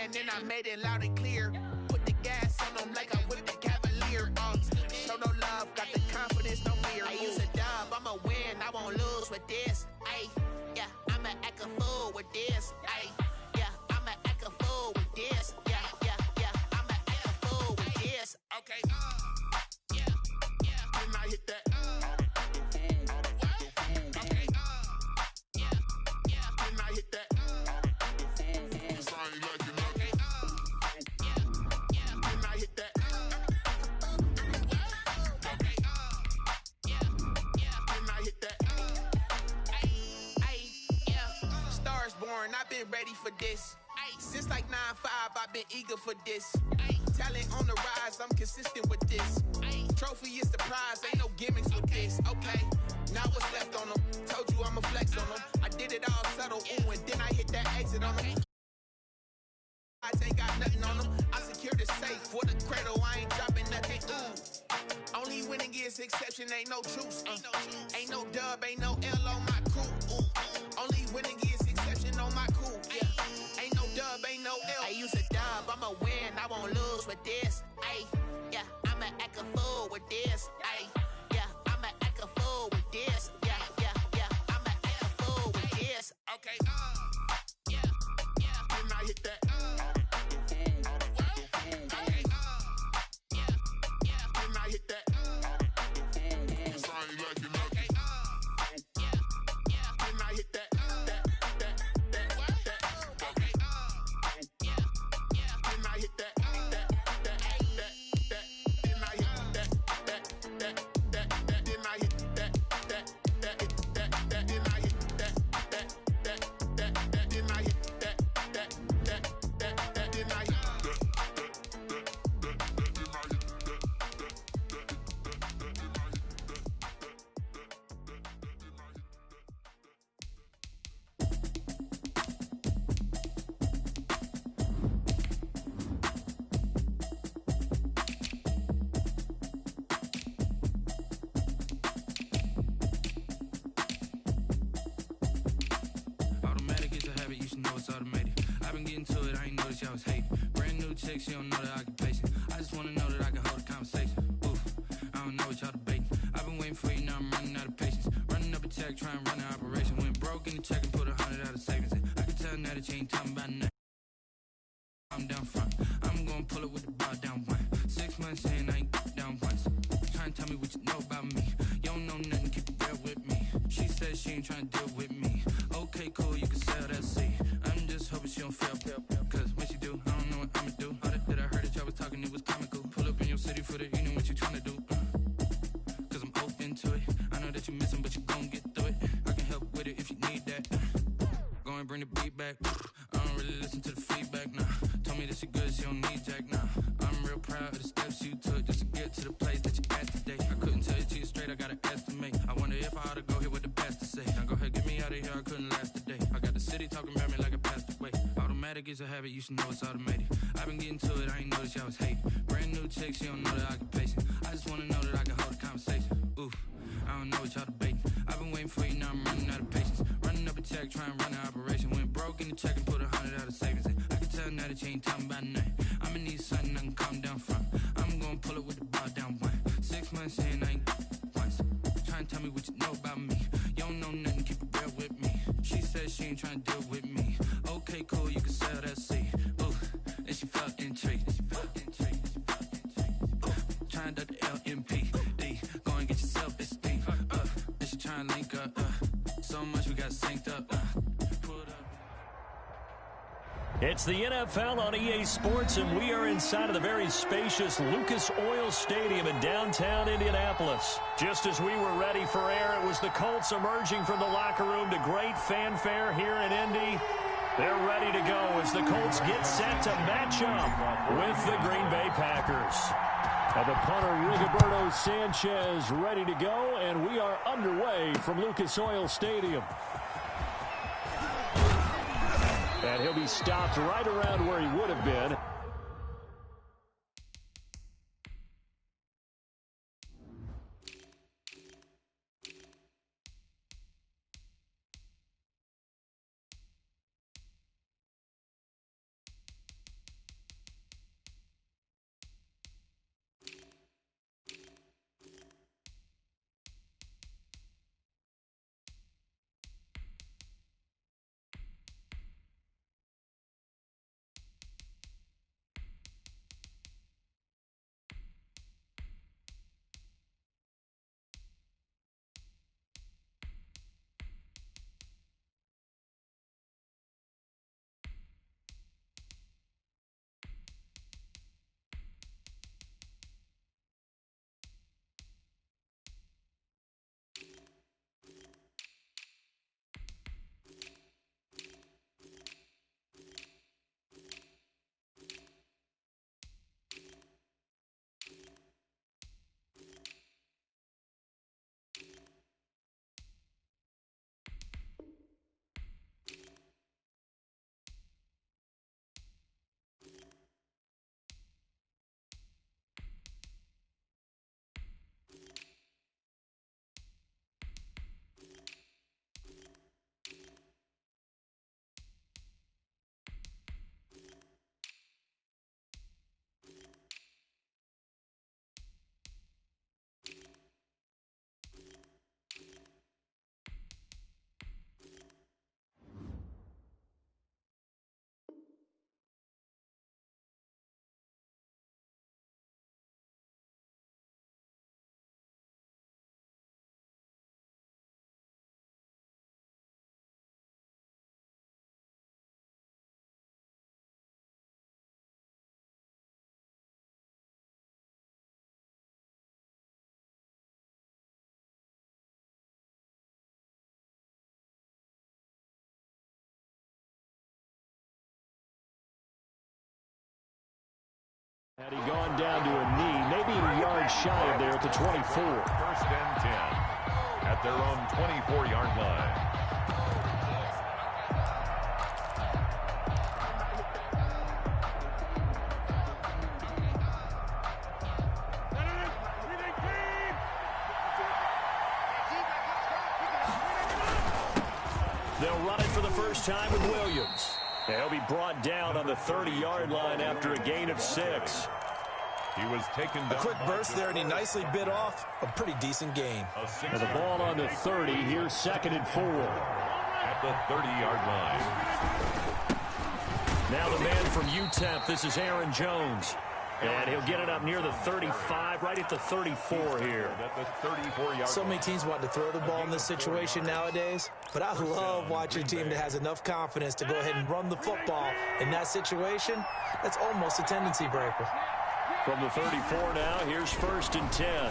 mind and I made it loud and clear. Put the gas on them like I whipped the Cavalier. Show no love, got the confidence, no fear. I use a dub, I'ma win, I won't lose with this. Ay, yeah, I'ma act a fool with this. Ay, yeah, I'ma act a fool with this. Yeah, yeah, yeah, I'ma act a fool with this. Okay, yeah, yeah, and I hit that. Okay, yeah, yeah, and I hit that. I've been ready for this. Since like 9-5, I've been eager for this. Talent on the rise, I'm consistent with this. Trophy is the prize, ain't no gimmicks with this. Okay, now what's left on them? Told you I'ma flex on them. I did it all subtle, ooh, and then I hit that exit on them. I ain't got nothing on them. I secure the safe for the cradle, I ain't dropping nothing. Ooh, only winning is exception, ain't no truce. Ain't no dub, ain't no L on my crew. Ooh, only winning is exception on my cool. Yeah, ain't no dub, ain't no L. I use a dub, I'ma win, I won't lose with this. Ay, yeah, I'ma act a fool with this. Ay, yeah, I'ma act a fool with this. Yeah, yeah, yeah, I'ma act a fool with this. Okay, yeah, yeah, and I hit that. Okay, yeah, yeah, and I hit that. Y'all was hating. Brand new chick, she don't know the occupation. I just wanna know that I can hold a conversation. Oof, I don't know what y'all debating. I've been waiting for you, now I'm running out of patience. Running up a check, trying to run an operation. Went broke in the check and put 100 out of savings in. I can tell now that you ain't talking about nothing. I'm down front. I'm gonna pull it with the bar down one. 6 months in, I ain't down once. Trying to tell me what you know about me. You don't know nothing, keep it real with me. She says she ain't trying to deal with me. Okay, cool, you can sell that seat. I'm just hoping she don't fail. Cause when she do, I don't know what I'ma do. All that I heard that y'all was talking, it was comical. Pull up in your city for the evening, what you tryna do? Cause I'm open to it. I know that you missing, but you gon' get through it. I can help with it if you need that. Go and bring the beat back. I don't really listen to the feedback, nah. Told me that she good, she don't need jack, nah. I'm real proud of the steps you took just to get to the place that you at today. I couldn't tell you to you straight, I gotta estimate. I wonder if I ought to go here with the best to say. Now go ahead, get me out of here, I couldn't last a day. I got the city talking about me like I passed away. Automatic is a habit, you should know it's automated. I've been getting to it, I ain't noticed y'all was hating. Brand new chick, she don't know the occupation. I just wanna know that I can hold a conversation. Oof, I don't know what y'all debating. I've been waiting for you, now I'm running out of patience. Running up a check, trying to run an operation. Went broke in the check and put 100 out of savings in. I can tell now that you ain't talking about nothing. I'ma need something I can calm down from. I'm gonna pull it with the bar down one. 6 months in, I ain't once. Trying to tell me what you know about me. You don't know nothing, keep it real with me. She says she ain't trying to deal with me. Okay, cool, you can sell that seat. Ooh, and she felt intrigued. Trying to duck the LMPD. Go and get your self-esteem up. And she trying to link up. So much we got synced up. It's the NFL on EA Sports, and we are inside of the very spacious Lucas Oil Stadium in downtown Indianapolis. Just as we were ready for air, it was the Colts emerging from the locker room to great fanfare here in Indy. They're ready to go as the Colts get set to match up with the Green Bay Packers. And the punter, Rigoberto Sanchez, ready to go, and we are underway from Lucas Oil Stadium. And he'll be stopped right around where he would have been. Had he gone down to a knee, maybe a yard shy of there at the 24. First and 10 at their own 24-yard line. They'll run it for the first time with Williams. He'll be brought down on the 30-yard line after a gain of 6. He was taken down. A quick burst there, and he nicely bit off a pretty decent gain. And the ball on the 30. Here's 2nd and 4. At the 30-yard line. Now the man from UTEP. This is Aaron Jones. And he'll get it up near the 35, right at the 34 here. At the 34-yard So many teams want to throw the ball in this situation nowadays, but I love watching a team that has enough confidence to go ahead and run the football in that situation. That's almost a tendency breaker. From the 34 now, here's 1st and 10.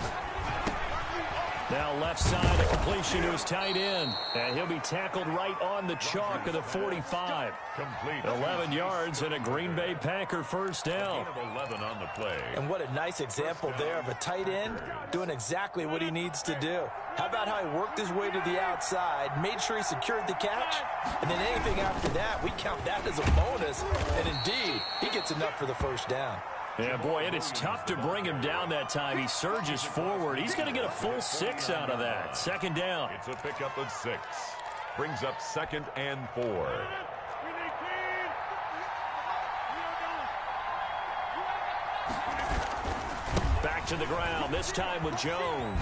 Now left side, a completion to his tight end. And he'll be tackled right on the chalk of the 45. Complete. 11 yards and a Green Bay Packer first down. Gain of 11 on the play. And what a nice example there of a tight end doing exactly what he needs to do. How about how he worked his way to the outside, made sure he secured the catch, and then anything after that, we count that as a bonus. And indeed, he gets enough for the first down. Yeah, boy, and it's tough to bring him down that time. He surges forward. He's going to get a full 6 out of that. 2nd down. It's a pickup of 6. Brings up 2nd and 4. Back to the ground, this time with Jones.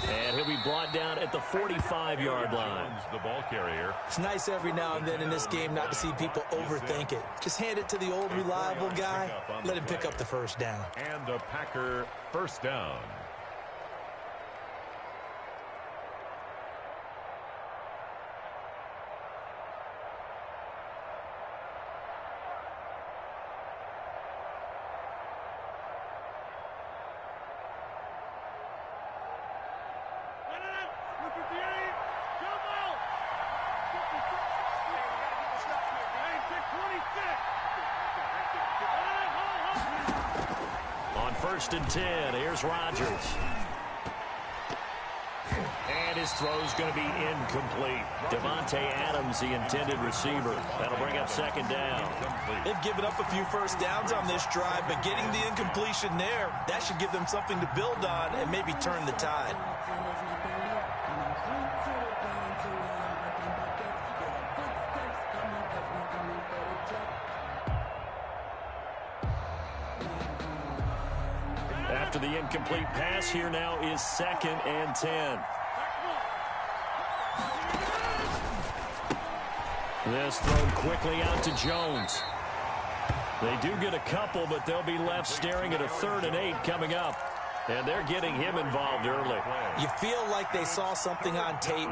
And he'll be brought down at the 45-yard line. The ball carrier. It's nice every now and then in this game not to see people overthink it. Just hand it to the old reliable guy. Let him pick up the first down. And a Packer first down. On 1st and 10, here's Rodgers. And his throw's going to be incomplete. Devontae Adams, the intended receiver. That'll bring up 2nd down. They've given up a few first downs on this drive, but getting the incompletion there, that should give them something to build on and maybe turn the tide. After the incomplete pass, here now is 2nd and 10. This thrown quickly out to Jones. They do get a couple, but they'll be left staring at a 3rd and 8 coming up. And they're getting him involved early. You feel like they saw something on tape,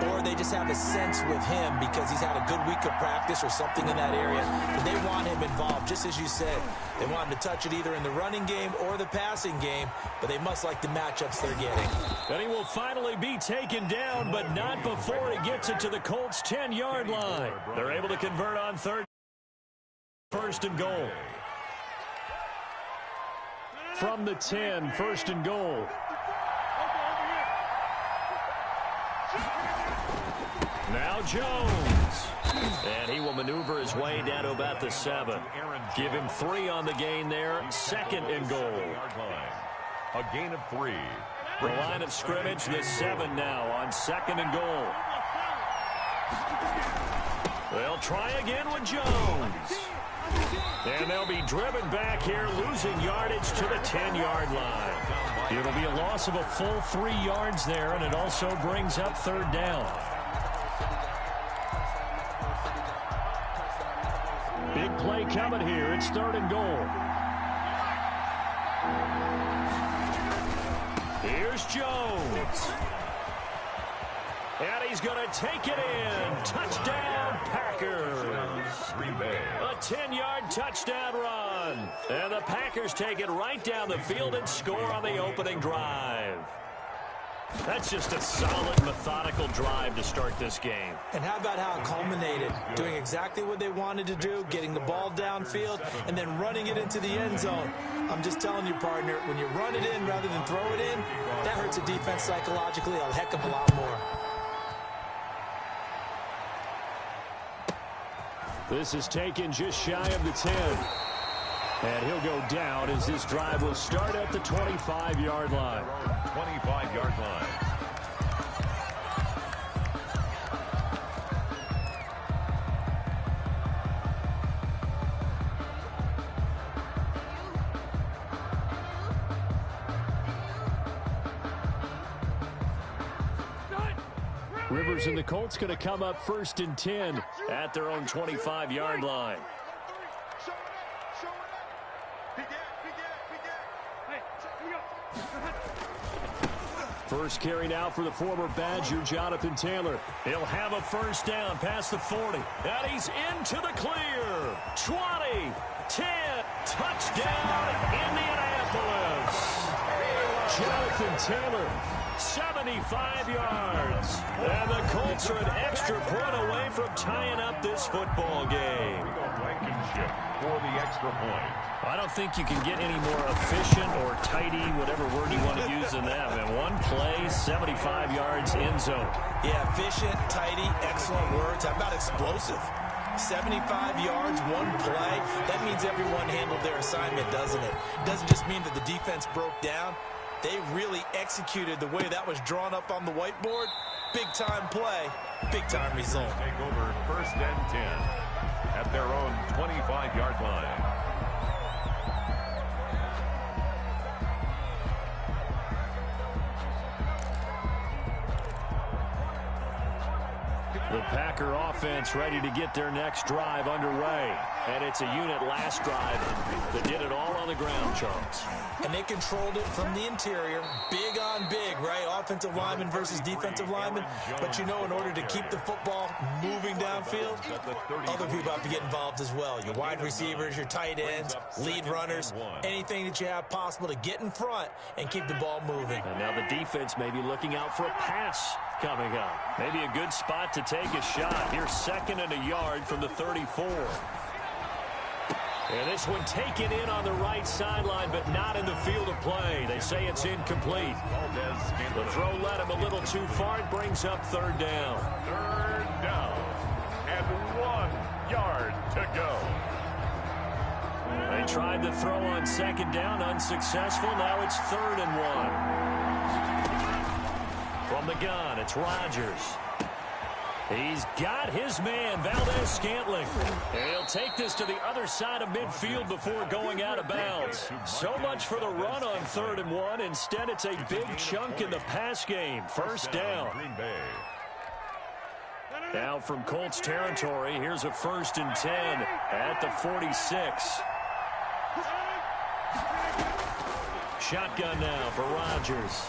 or they just have a sense with him because he's had a good week of practice or something in that area. And they want him involved, just as you said. They want him to touch it either in the running game or the passing game, but they must like the matchups they're getting. And he will finally be taken down, but not before he gets it to the Colts' 10-yard line. They're able to convert on 1st and goal. From the 10, 1st and goal. Now Jones. And he will maneuver his way down to about the 7. Give him 3 on the gain there. 2nd and goal. A gain of 3. The line of scrimmage, the 7 now on 2nd and goal. They'll try again with Jones. And they'll be driven back here, losing yardage to the 10-yard line. It'll be a loss of a full 3 yards there, and it also brings up 3rd down. Big play coming here. It's 3rd and goal. Here's Jones. And he's going to take it in. Touchdown, Packers. A 10-yard touchdown run. And the Packers take it right down the field and score on the opening drive. That's just a solid, methodical drive to start this game. And how about how it culminated? Doing exactly what they wanted to do, getting the ball downfield, and then running it into the end zone. I'm just telling you, partner, when you run it in rather than throw it in, that hurts a defense psychologically a heck of a lot more. This is taken just shy of the 10. And he'll go down as this drive will start at the 25-yard line. 25-yard line. Rivers and the Colts going to come up 1st and 10 at their own 25-yard line. First carry now for the former Badger, Jonathan Taylor. He'll have a first down past the 40. And he's into the clear. 20, 10, touchdown, Indianapolis. Jonathan Taylor, 75 yards. And the Colts are an extra point away from tying up this football game. Blankenship for the extra point. I don't think you can get any more efficient or tidy, whatever word you want to use in that. Man, one play, 75 yards in zone. Yeah, efficient, tidy, excellent words. How about explosive? 75 yards, one play. That means everyone handled their assignment, doesn't it? It doesn't just mean that the defense broke down. They really executed the way that was drawn up on the whiteboard. Big-time play, big-time result. Take over 1st and 10 at their own 25-yard line. The Packer offense ready to get their next drive underway. And it's a unit last drive that did it all on the ground, Charles. And they controlled it from the interior. Big on big, right? Offensive lineman versus defensive lineman. But you know, in order to keep the football moving downfield, other people have to get involved as well. Your wide receivers, your tight ends, lead runners, anything that you have possible to get in front and keep the ball moving. And now the defense may be looking out for a pass coming up. Maybe a good spot to take a shot. Here's 2nd and a yard from the 34. And this one taken in on the right sideline, but not in the field of play. They say it's incomplete. The throw led him a little too far. It brings up 3rd down. 3rd down and 1 yard to go. They tried to throw on 2nd down, unsuccessful. Now it's 3rd and 1. From the gun, it's Rodgers. He's got his man, Valdez-Scantling. And he'll take this to the other side of midfield before going out of bounds. So much for the run on 3rd and 1. Instead, it's a big chunk in the pass game. 1st down. Now from Colts territory, here's a 1st and 10 at the 46. Shotgun now for Rodgers.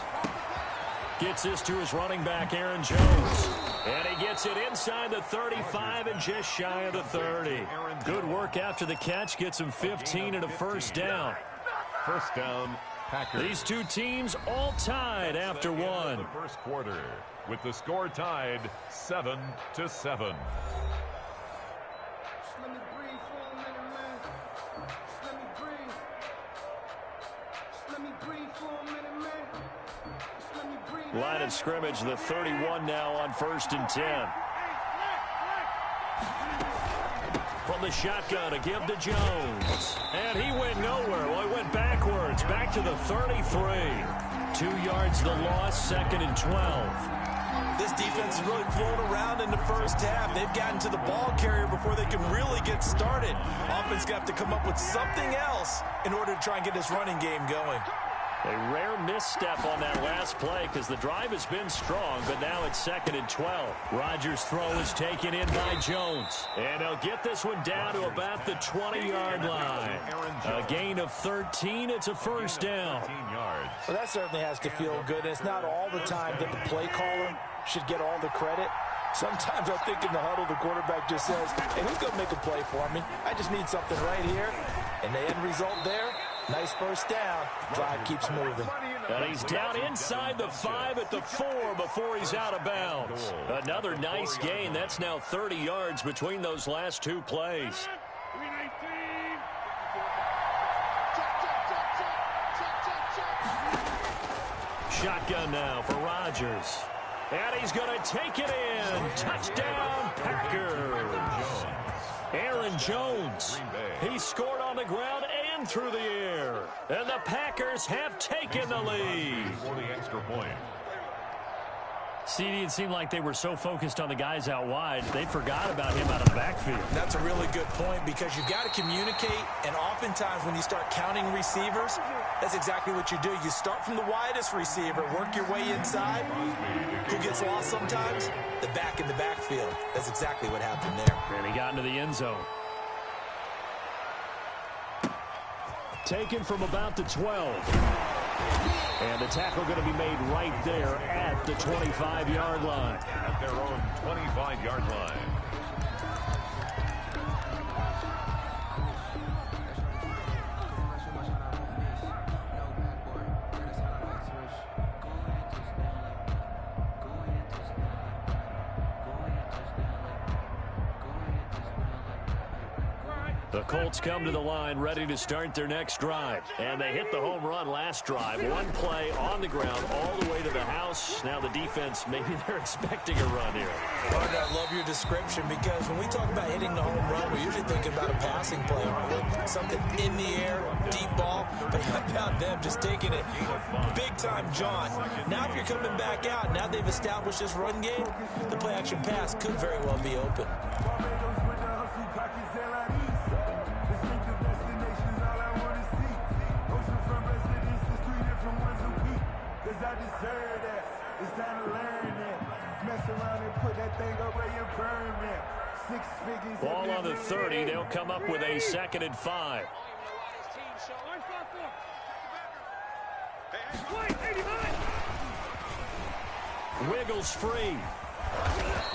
Gets this to his running back, Aaron Jones. And he gets it inside the 35 and just shy of the 30. Good work after the catch. Gets him 15 and a 1st down. 1st down, Packers. These two teams all tied after one. The 1st quarter with the score tied 7-7. Just let me breathe for a minute, man. Just let me breathe. Just let me breathe for a minute, man. Line of scrimmage, the 31 now on 1st and 10. From the shotgun, a give to Jones. And he went nowhere. Well, he went backwards, back to the 33. 2 yards the loss, 2nd and 12. This defense is really flown around in the 1st half. They've gotten to the ball carrier before they can really get started. Offense going to have to come up with something else in order to try and get this running game going. A rare misstep on that last play because the drive has been strong, but now it's 2nd and 12. Rodgers' throw is taken in by Jones. And he'll get this one down to about the 20-yard line. A gain of 13. It's a 1st down. Well, that certainly has to feel good. It's not all the time that the play caller should get all the credit. Sometimes I think in the huddle, the quarterback just says, hey, who's going to make a play for me? I just need something right here. And the end result there, Nice first down. Drive keeps moving. And he's down inside the 5 at the 4 before he's out of bounds. Another nice gain. That's now 30 yards between those last two plays. Shotgun now for Rodgers. And he's going to take it in. Touchdown, Packers. Aaron Jones. He scored on the ground and through the air. And the Packers have taken the lead. For the extra point. CD, it seemed like they were so focused on the guys out wide, they forgot about him out of the backfield. That's a really good point because you've got to communicate, and oftentimes when you start counting receivers, that's exactly what you do. You start from the widest receiver, work your way inside. Who gets lost sometimes? The back in the backfield. That's exactly what happened there. And he got into the end zone. Taken from about the 12. And the tackle going to be made right there at the 25-yard line. At their own 25-yard line. The Colts come to the line ready to start their next drive. And they hit the home run last drive. One play on the ground all the way to the house. Now the defense, maybe they're expecting a run here. I love your description because when we talk about hitting the home run, we're usually thinking about a passing play, aren't we? Something in the air, deep ball. But how about them just taking it big time, John? Now if you're coming back out, now they've established this run game, the play action pass could very well be open. I deserve that. It's time to learn that. Mess around and put that thing up where you burn that. 6 figures. Ball on the 30. They'll come up with a 2nd and 5. Wiggles free.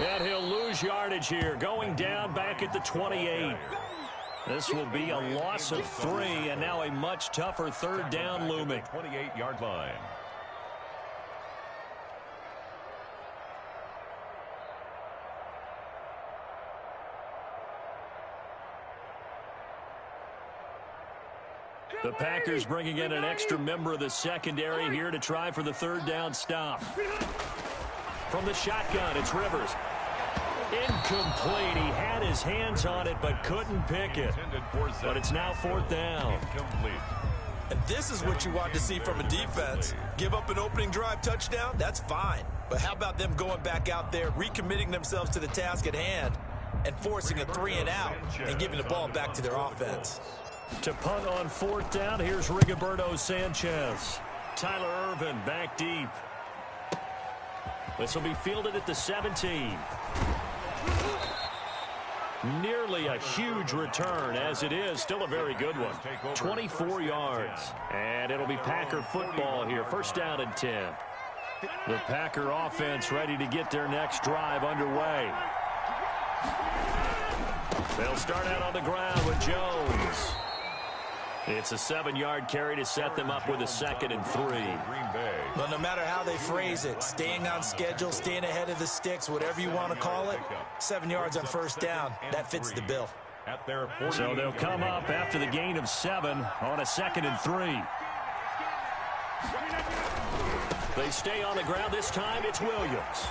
And he'll lose yardage here. Going down back at the 28. This will be a loss of 3, and now a much tougher 3rd down looming. 28-yard line. The Packers bringing in an extra member of the secondary here to try for the 3rd down stop. From the shotgun, it's Rivers. Incomplete. He had his hands on it but couldn't pick it. But it's now 4th down. Incomplete. And this is what you want to see from a defense. Give up an opening drive touchdown, that's fine. But how about them going back out there, recommitting themselves to the task at hand, and forcing a 3 and out and giving the ball back to their offense. To punt on 4th down, here's Rigoberto Sanchez. Tyler Irvin back deep. This will be fielded at the 17. Nearly a huge return, as it is still a very good one. 24 yards. And it'll be Packer football here. 1st down and 10. The Packer offense ready to get their next drive underway. They'll start out on the ground with Jones. It's a 7-yard carry to set them up with a 2nd and 3. Well, no matter how they phrase it, staying on schedule, staying ahead of the sticks, whatever you want to call it, 7 yards on 1st down, that fits the bill. So they'll come up after the gain of 7 on a 2nd and 3. They stay on the ground. This time it's Williams.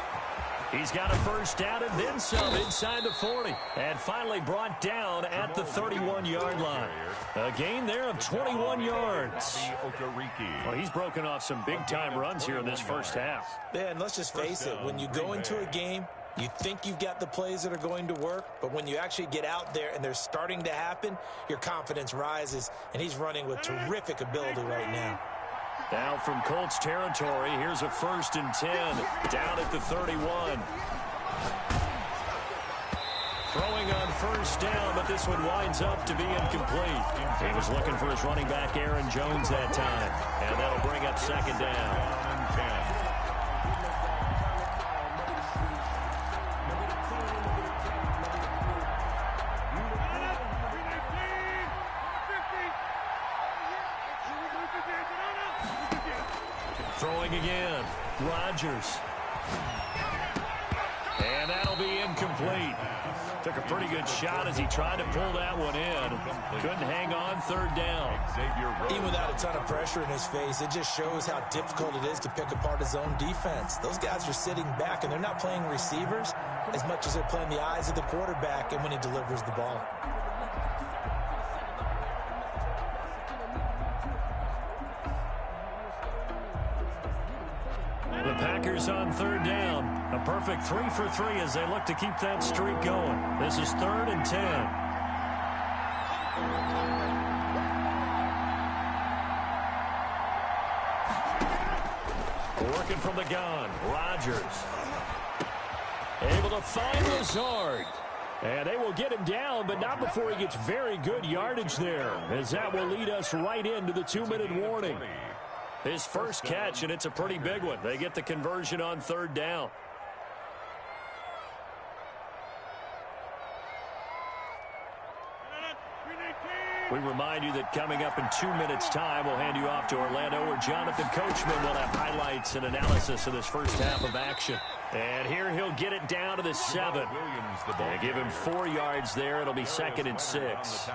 He's got a 1st down and then some inside the 40. And finally brought down at the 31-yard line. A gain there of 21 yards. Well, he's broken off some big-time runs here in this 1st half. Yeah, and let's just face it. When you go into a game, you think you've got the plays that are going to work, but when you actually get out there and they're starting to happen, your confidence rises, and he's running with terrific ability right now. Now from Colts territory, here's a 1st and 10 down at the 31. Throwing on 1st down, but this one winds up to be incomplete. He was looking for his running back, Aaron Jones, that time. And that'll bring up 2nd down. Throwing again. Rodgers. And that'll be incomplete. Took a pretty good shot as he tried to pull that one in. Couldn't hang on, third down. Even without a ton of pressure in his face, it just shows how difficult it is to pick apart his own defense. Those guys are sitting back, and they're not playing receivers as much as they're playing the eyes of the quarterback and when he delivers the ball. The Packers on third down. A perfect 3 for 3 as they look to keep that streak going. This is 3rd and 10. Working from the gun. Rodgers. Able to find Lazard. And they will get him down, but not before he gets very good yardage there, as that will lead us right into the 2-minute warning. His first catch, and it's a pretty big one. They get the conversion on third down. We remind you that coming up in 2 minutes' time, we'll hand you off to Orlando, where Jonathan Coachman will have highlights and analysis of this first half of action. And here he'll get it down to the 7. They give him 4 yards there. It'll be 2nd and 6.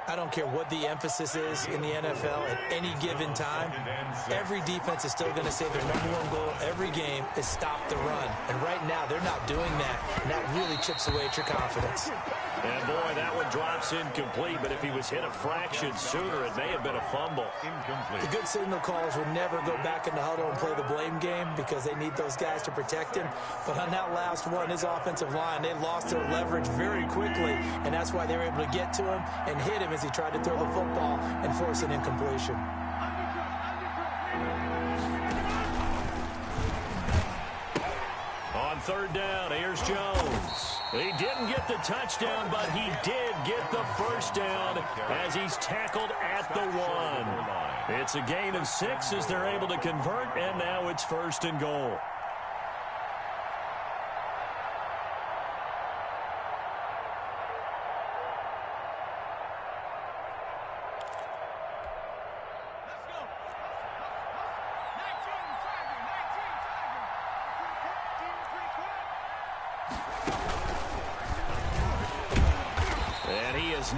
I don't care what the emphasis is in the NFL at any given time. Every defense is still going to say their #1 goal every game is stop the run. And right now, they're not doing that. And that really chips away at your confidence. And, boy, that one drops incomplete. But if he was hit a fraction sooner, it may have been a fumble. The good signal callers would never go back in the huddle and play the blame game because they need those guys to protect him. But on that last one, his offensive line, they lost their leverage very quickly. And that's why they were able to get to him and hit him as he tried to throw the football and force an incompletion. On third down, here's Jones. He didn't get the touchdown, but he did get the first down as he's tackled at the 1. It's a gain of 6 as they're able to convert, and now it's 1st and goal.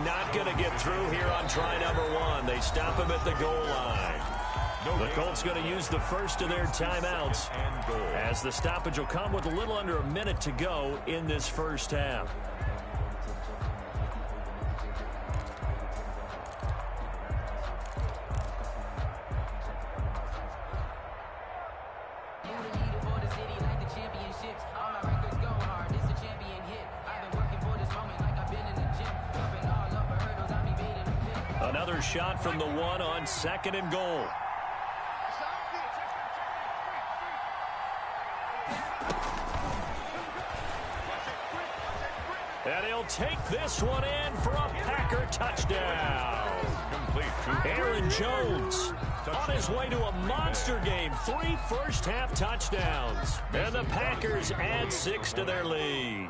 Not going to get through here on try number 1. They stop him at the goal line. The Colts going to use the first of their timeouts as the stoppage will come with a little under a minute to go in this first half. Another shot from the 1 on 2nd and goal. And he'll take this one in for a Packer touchdown. Aaron Jones on his way to a monster game. 3 first-half touchdowns. And the Packers add 6 to their lead.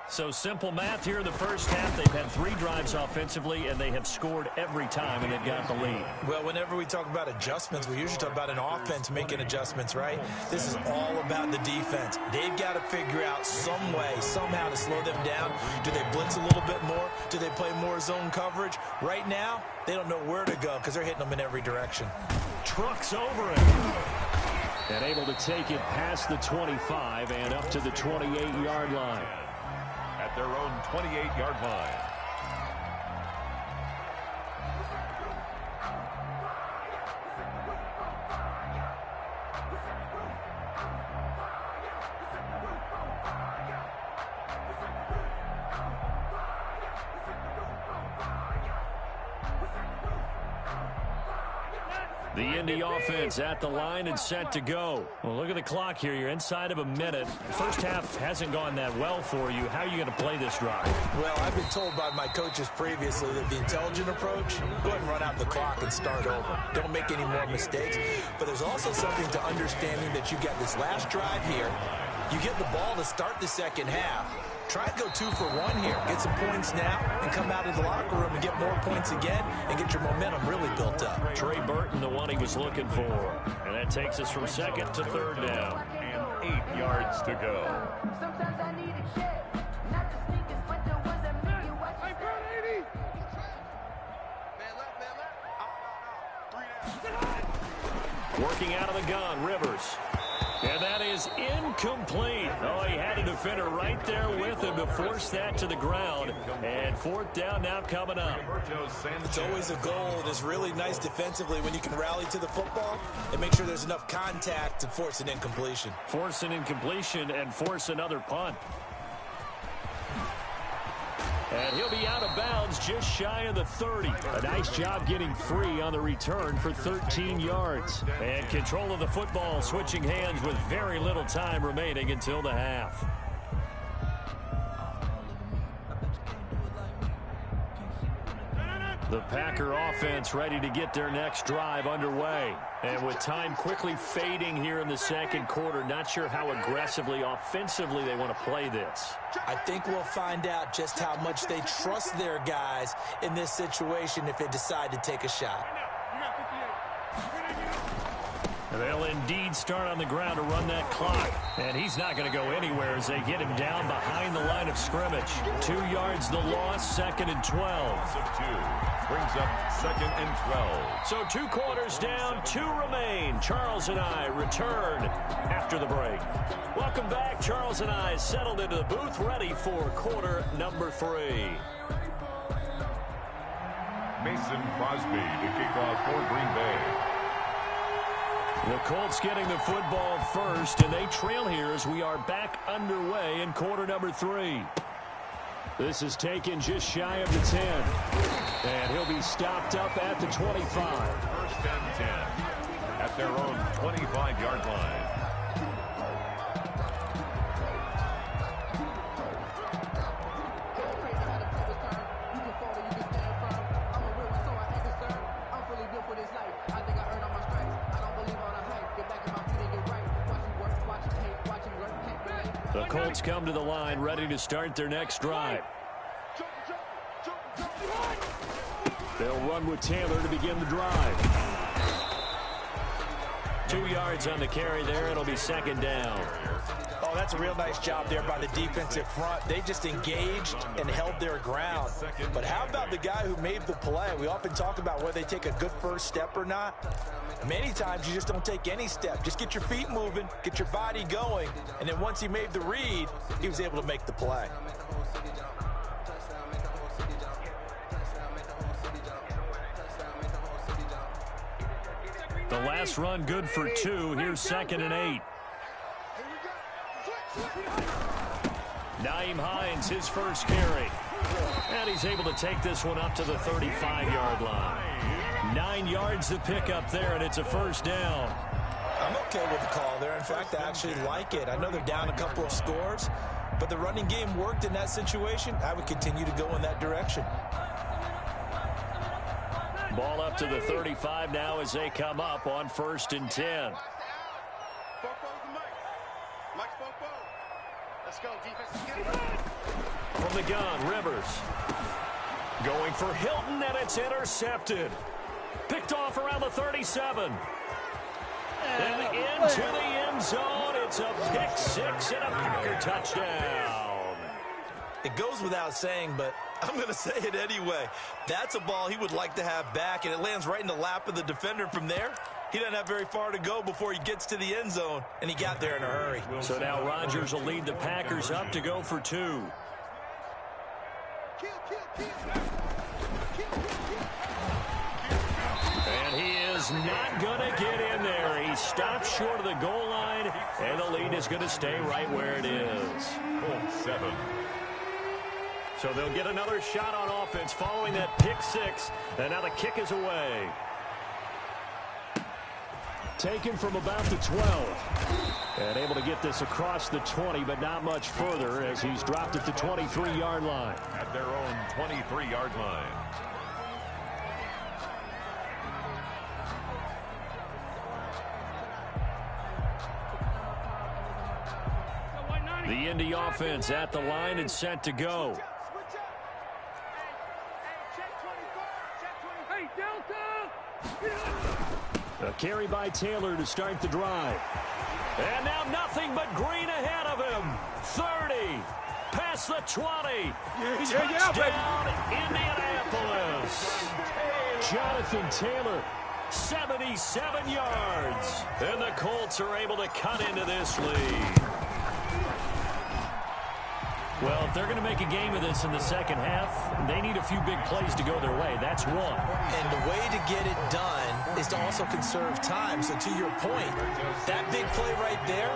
So simple math here in the first half. They've had 3 drives offensively, and they have scored every time, and they've got the lead. Well, whenever we talk about adjustments, we usually talk about an offense making adjustments, right? This is all about the defense. They've got to figure out some way, somehow to slow them down. Do they blitz a little bit more? Do they play more zone coverage? Right now, they don't know where to go because they're hitting them in every direction. Trucks over it. And able to take it past the 25 and up to the 28-yard line. At their own 28-yard line. The Indy offense at the line and set to go. Well, look at the clock here. You're inside of a minute. First half hasn't gone that well for you. How are you going to play this drive? Well, I've been told by my coaches previously that the intelligent approach, go ahead and run out the clock and start over. Don't make any more mistakes. But there's also something to understanding that you got this last drive here. You get the ball to start the second half. try and go 2 for 1 here. Get some points now and come out of the locker room and get more points again and get your momentum really built up. Trey Burton, the one he was looking for. And that takes us from second to third down. And 8 yards to go. Sometimes I need a check, not the sneakers, but the ones that make you watch your step. Working out of the gun, Rivers. And that is incomplete. Oh, he had a defender right there with him to force that to the ground. And fourth down now coming up. It's always a goal. It is really nice defensively when you can rally to the football and make sure there's enough contact to force an incompletion. Force an incompletion and force another punt. And he'll be out of bounds just shy of the 30. A nice job getting free on the return for 13 yards. And control of the football switching hands with very little time remaining until the half. The Packer offense ready to get their next drive underway. And with time quickly fading here in the second quarter, not sure how aggressively, offensively they want to play this. I think we'll find out just how much they trust their guys in this situation if they decide to take a shot. They'll indeed start on the ground to run that clock. And he's not going to go anywhere as they get him down behind the line of scrimmage. 2 yards the loss, 2nd and 12. Brings up 2nd and 12. So 2 quarters down, 2 remain. Charles and I return after the break. Welcome back. Charles and I settled into the booth, ready for quarter number 3. Mason Crosby to kick off for Green Bay. The Colts getting the football first, and they trail here as we are back underway in quarter number 3. This is taken just shy of the 10. And he'll be stopped up at the 25. 1st and 10 at their own 25-yard line. The Colts come to the line, ready to start their next drive. They'll run with Taylor to begin the drive. 2 yards on the carry there. It'll be 2nd down. Oh, that's a real nice job there by the defensive front. They just engaged and held their ground. But how about the guy who made the play? We often talk about whether they take a good first step or not. Many times you just don't take any step. Just get your feet moving, get your body going, and then once he made the read, he was able to make the play. The last run good for 2. Here's 2nd and 8. Nyheim Hines, his first carry. And he's able to take this one up to the 35-yard line. 9 yards to pick up there, and it's a 1st down. I'm okay with the call there. In fact, I actually like it. I know they're down a couple of scores, but the running game worked in that situation. I would continue to go in that direction. Ball up to the 35 now as they come up on 1st and 10. From the gun, Rivers. Going for Hilton, and it's intercepted. Picked off around the 37. And into the end zone. It's a pick 6 and a Packer touchdown. It goes without saying, but I'm going to say it anyway. That's a ball he would like to have back, and it lands right in the lap of the defender from there. He doesn't have very far to go before he gets to the end zone, and he got there in a hurry. So now Rodgers will lead the Packers up to go for 2. And he is not going to get in there. He stops short of the goal line, and the lead is going to stay right where it is. 7. So they'll get another shot on offense following that pick 6, and now the kick is away. Taken from about the 12. And able to get this across the 20, but not much further as he's dropped at the 23-yard line. At their own 23-yard line. The Indy offense at the line and set to go. A carry by Taylor to start the drive. And now nothing but green ahead of him. 30. Past the 20. Touchdown, Indianapolis. Jonathan Taylor, 77 yards. And the Colts are able to cut into this lead. Well, if they're going to make a game of this in the second half, they need a few big plays to go their way. That's one. And the way to get it done is to also conserve time. So to your point, that big play right there,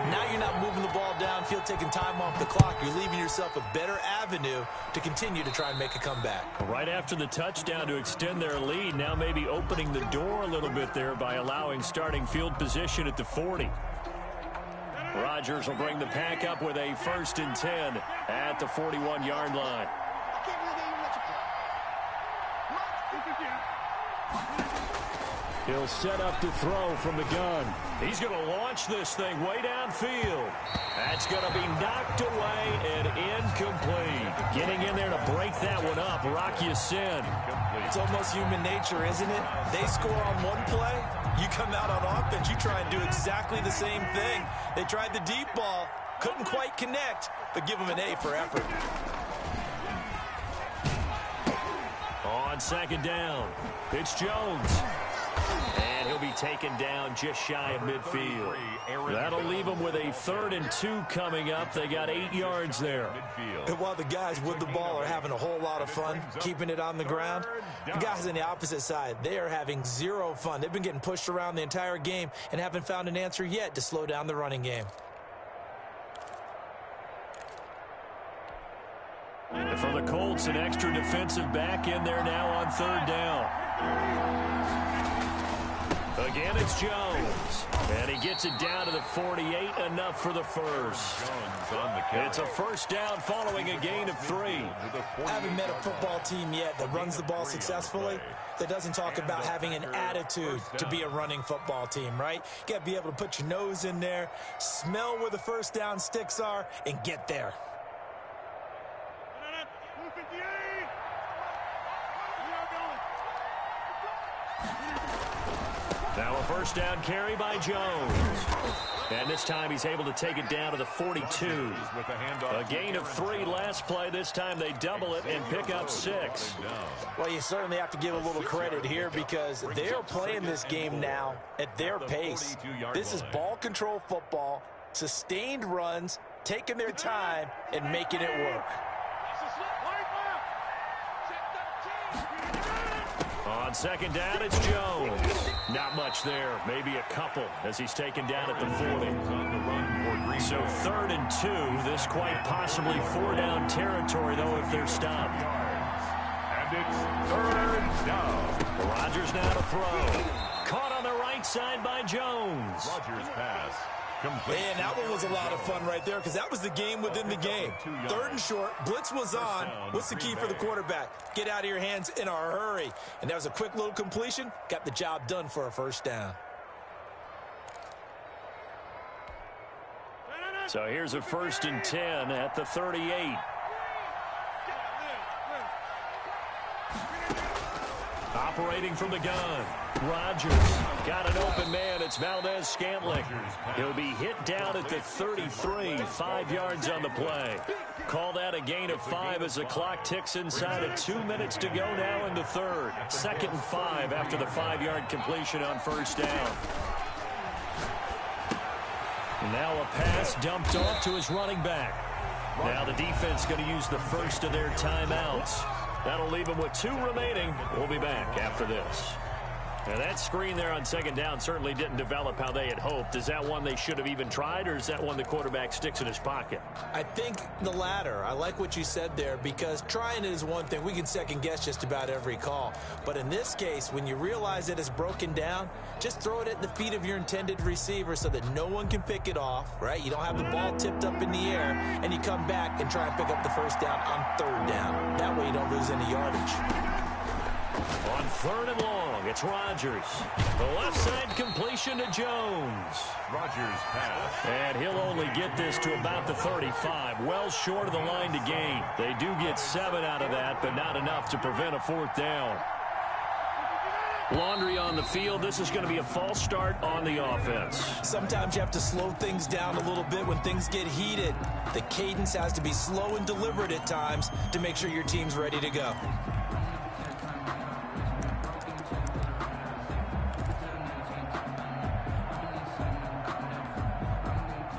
now you're not moving the ball downfield, taking time off the clock. You're leaving yourself a better avenue to continue to try and make a comeback. Right after the touchdown to extend their lead, now maybe opening the door a little bit there by allowing starting field position at the 40. Rodgers will bring the pack up with a 1st and 10 at the 41-yard line. He'll set up to throw from the gun. He's going to launch this thing way downfield. That's going to be knocked away and incomplete. Getting in there to break that one up, Rock Ya-Sin. It's almost human nature, isn't it? They score on one play. You come out on offense, you try and do exactly the same thing. They tried the deep ball, couldn't quite connect, but give them an A for effort. On 2nd down, it's Jones. And he'll be taken down just shy of midfield. That'll leave them with a 3rd and 2 coming up. They got 8 yards there. And while the guys with the ball are having a whole lot of fun keeping it on the ground, the guys on the opposite side, they are having zero fun. They've been getting pushed around the entire game and haven't found an answer yet to slow down the running game. And for the Colts, an extra defensive back in there now on 3rd down. Again, it's Jones. And he gets it down to the 48, enough for the first. It's a 1st down following a gain of 3. I haven't met a football team yet that runs the ball successfully that doesn't talk about having an attitude to be a running football team, right? You got to be able to put your nose in there, smell where the 1st down sticks are, and get there. Now a 1st down carry by Jones. And this time he's able to take it down to the 42. A gain of 3 last play. This time they double it and pick up 6. Well, you certainly have to give a little credit here because they're playing this game now at their pace. This is ball control football, sustained runs, taking their time and making it work. On 2nd down, it's Jones. Not much there, maybe a couple as he's taken down at the 40. So 3rd and 2, this quite possibly 4-down territory, though, if they're stopped. And it's 3rd down. Rodgers now to throw. Caught on the right side by Jones. Rodgers pass. And that one was a lot of fun right there because that was the game within the game. 3rd and short, blitz was on. What's the key for the quarterback? Get out of your hands in a hurry. And that was a quick little completion. Got the job done for a 1st down. So here's a 1st and 10 at the 38. Operating from the gun. Rodgers got an open man. It's Valdez-Scantling. He'll be hit down at the 33, 5 yards on the play. Call that a gain of 5 as the clock ticks inside of 2 minutes to go now in the 3rd. 2nd and 5 after the 5-yard completion on 1st down. Now a pass dumped off to his running back. Now the defense going to use the first of their timeouts. That'll leave them with 2 remaining. We'll be back after this. Now that screen there on 2nd down certainly didn't develop how they had hoped. Is that one they should have even tried, or is that one the quarterback sticks in his pocket? I think the latter. I like what you said there because trying it is one thing. We can second guess just about every call. But in this case, when you realize that it's broken down, just throw it at the feet of your intended receiver so that no one can pick it off, right? You don't have the ball tipped up in the air, and you come back and try and pick up the 1st down on 3rd down. That way you don't lose any yardage. On 3rd and long, it's Rodgers. The left side completion to Jones. Rodgers pass. And he'll only get this to about the 35. Well short of the line to gain. They do get 7 out of that, but not enough to prevent a 4th down. Laundry on the field. This is going to be a false start on the offense. Sometimes you have to slow things down a little bit when things get heated. The cadence has to be slow and deliberate at times to make sure your team's ready to go.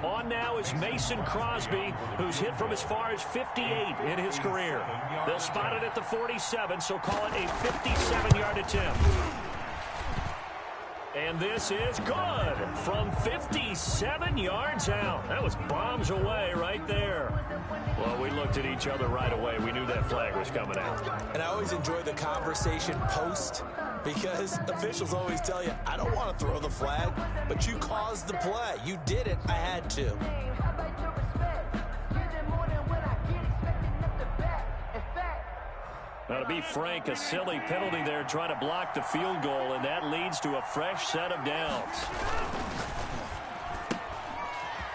On now is Mason Crosby, who's hit from as far as 58 in his career. They'll spot it at the 47, so call it a 57-yard attempt. And this is good from 57 yards out. That was bombs away right there. Well, we looked at each other right away. We knew that flag was coming out. And I always enjoy the conversation post because officials always tell you, I don't want to throw the flag, but you caused the play. You did it. I had to. Now, to be frank, a silly penalty there trying to block the field goal, and that leads to a fresh set of downs.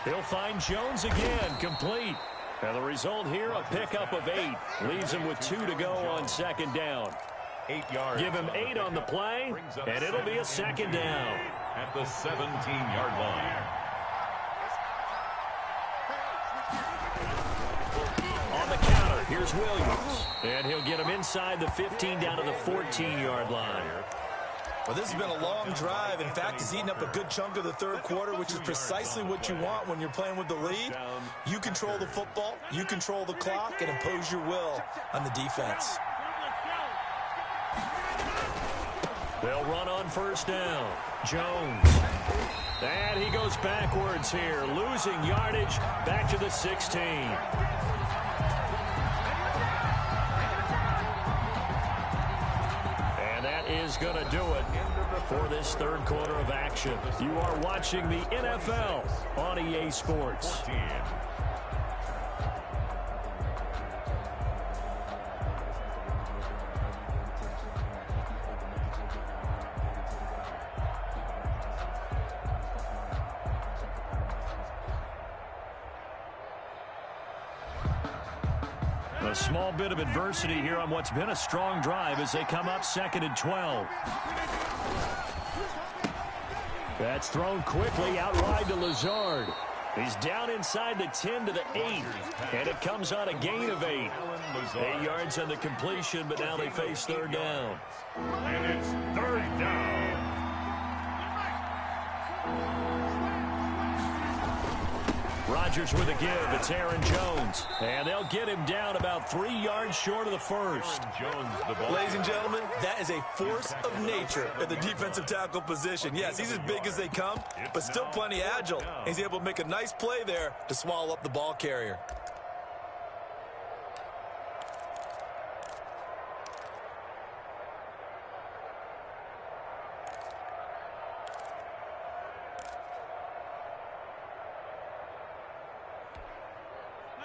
He'll find Jones again, complete. And the result here, a pickup of 8. Leaves him with 2 to go on 2nd down. 8 yards. Give him 8 on the play, and it'll be a 2nd down. At the 17-yard line. On the counter, here's Williams. And he'll get him inside the 15 down to the 14-yard line. Well, this has been a long drive. In fact, he's eaten up a good chunk of the 3rd quarter, which is precisely what you want when you're playing with the lead. You control the football, you control the clock, and impose your will on the defense. They'll run on 1st down. Jones. And he goes backwards here, losing yardage back to the 16. And that is going to do it for this 3rd quarter of action. You are watching the NFL on EA Sports. A small bit of adversity here on what's been a strong drive as they come up 2nd and 12. That's thrown quickly out wide to Lazard. He's down inside the 10 to the 8, and it comes on a gain of 8. 8 yards on the completion, but now they face 3rd down. And it's 3rd down. Rodgers with a give. It's Aaron Jones. And they'll get him down about 3 yards short of the 1st. Ladies and gentlemen, that is a force of nature at the defensive tackle position. Yes, he's as big as they come, but still plenty agile. He's able to make a nice play there to swallow up the ball carrier.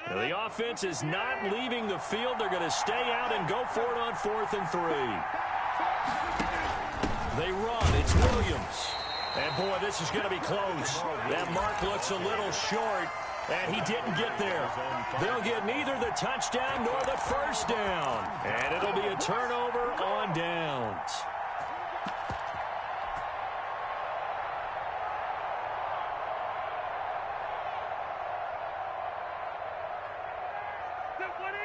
The offense is not leaving the field. They're going to stay out and go for it on 4th and 3. They run. It's Williams. And, boy, this is going to be close. That mark looks a little short, and he didn't get there. They'll get neither the touchdown nor the 1st down. And it'll be a turnover on downs.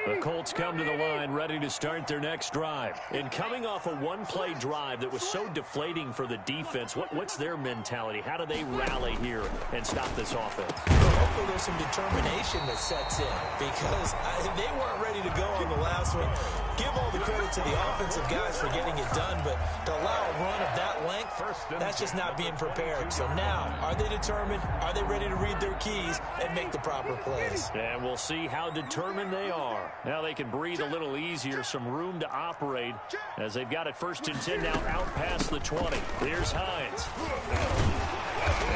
The Colts come to the line ready to start their next drive. And coming off a one-play drive that was so deflating for the defense, what's their mentality? How do they rally here and stop this offense? Well, hopefully there's some determination that sets in because they weren't ready to go on the last one. Give all the credit to the offensive guys for getting it done, but to allow a run of that length, that's just not being prepared. So now, are they determined? Are they ready to read their keys and make the proper plays? And we'll see how determined they are. Now they can breathe a little easier, some room to operate as they've got it 1st and 10 now out past the 20. Here's Hines.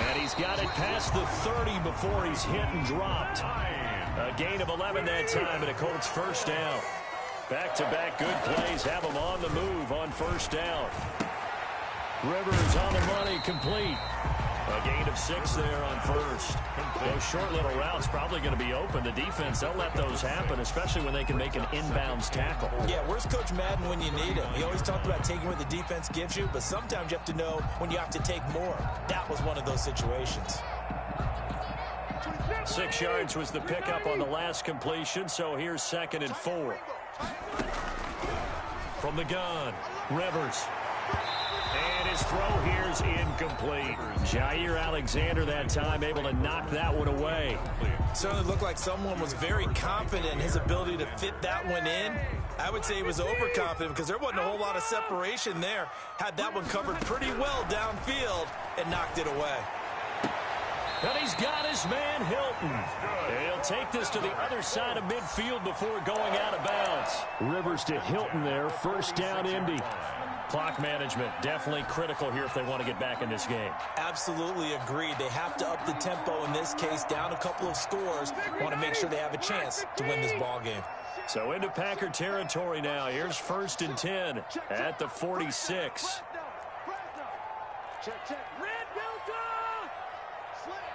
And he's got it past the 30 before he's hit and dropped. A gain of 11 that time and a Colts 1st down. Back-to-back good plays have them on the move on first down. Rivers on the money, complete. A gain of 6 there on first. Those short little routes probably going to be open. The defense, they'll let those happen, especially when they can make an inbounds tackle. Yeah, where's Coach Madden when you need him? He always talked about taking what the defense gives you, but sometimes you have to know when you have to take more. That was one of those situations. 6 yards was the pickup on the last completion, so here's 2nd and 4. From the gun, Rivers. And his throw here's incomplete. Jair Alexander that time able to knock that one away. Certainly looked like someone was very confident in his ability to fit that one in. I would say he was overconfident because there wasn't a whole lot of separation there. Had that one covered pretty well downfield and knocked it away. And he's got his man Hilton. And he'll take this to the other side of midfield before going out of bounds. Rivers to Hilton there, first down Indy. Clock management definitely critical here if they want to get back in this game. Absolutely agreed. They have to up the tempo in this case, down a couple of scores. Want to make sure they have a chance to win this ball game. So into Packer territory now. Here's 1st and 10 at the 46. Check. Red Delta! Slant.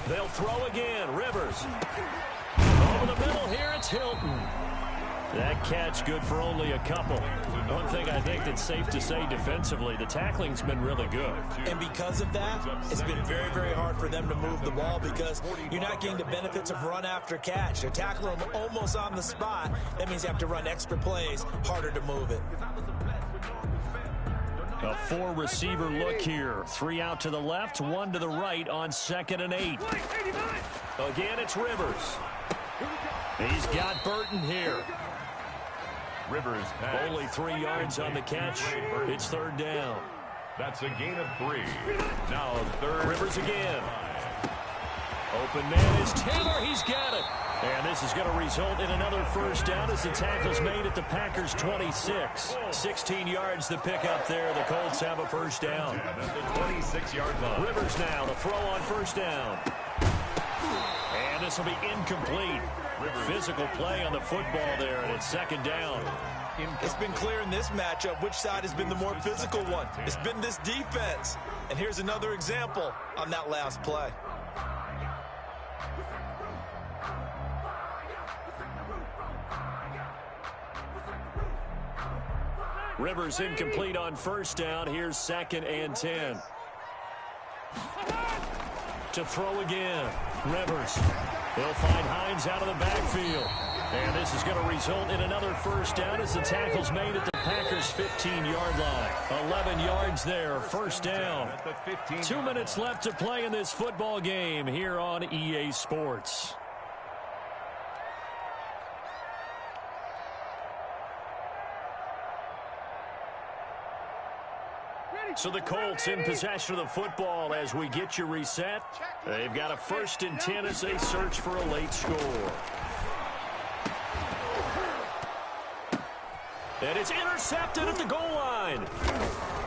They'll throw again. Rivers. Over the middle here, it's Hilton. That catch good for only a couple. One thing I think that's safe to say defensively, the tackling's been really good. And because of that, it's been very, very hard for them to move the ball because you're not getting the benefits of run after catch. They're tackling them almost on the spot. That means you have to run extra plays, harder to move it. A 4-receiver look here. 3 out to the left, 1 to the right on 2nd and 8. Again, it's Rivers. He's got Burton here. Rivers pass. Only 3 yards on the catch. It's 3rd down. That's a gain of 3. Now 3rd. Rivers again. Open man is Taylor. He's got it. And this is going to result in another first down as the tackle's made at the Packers' 26. 16 yards the pickup there. The Colts have a first down. At the 26-yard line. Rivers now to throw on first down. And this will be incomplete. Physical play on the football there, and it's 2nd down. It's been clear in this matchup which side has been the more physical one. It's been this defense. And here's another example on that last play. Rivers incomplete on first down. Here's 2nd and 10. To throw again. Rivers. He'll find Hines out of the backfield. And this is going to result in another first down as the tackle's made at the Packers' 15-yard line. 11 yards there, first down. 2 minutes left to play in this football game here on EA Sports. So the Colts in possession of the football as we get you reset. They've got a 1st and 10 as they search for a late score. And it's intercepted at the goal line.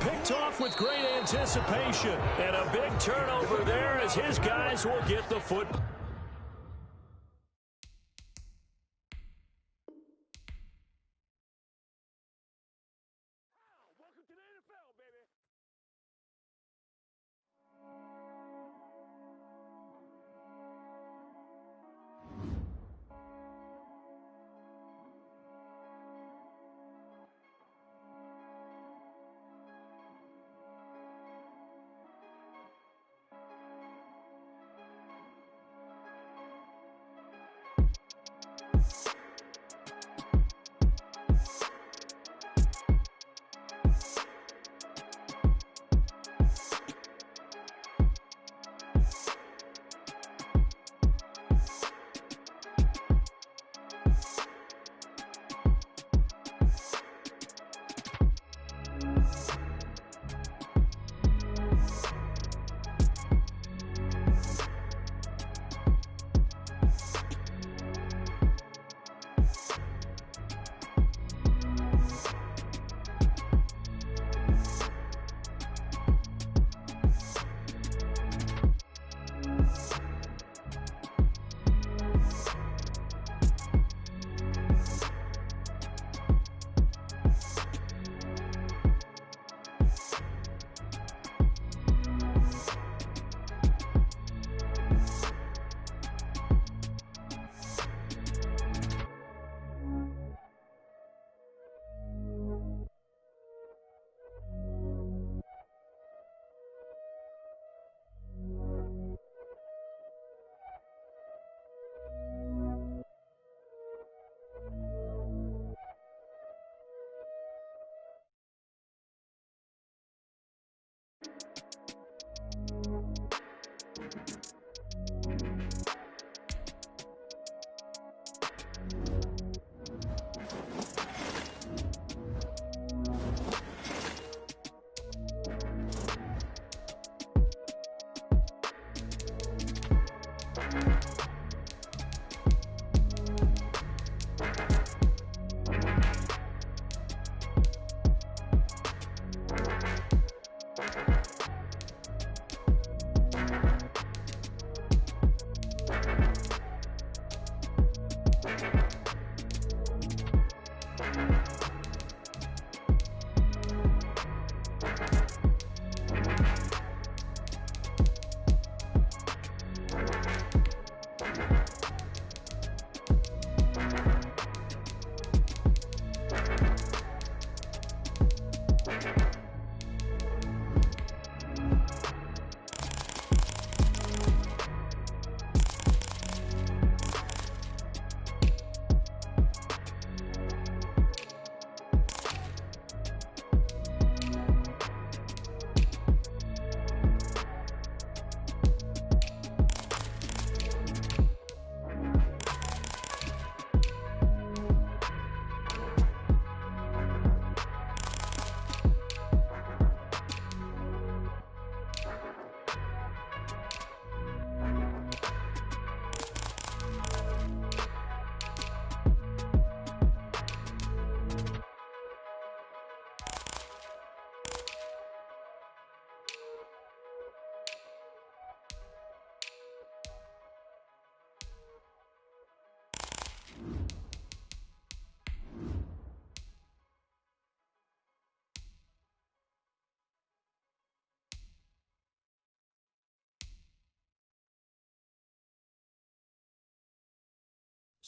Picked off with great anticipation. And a big turnover there as his guys will get the football.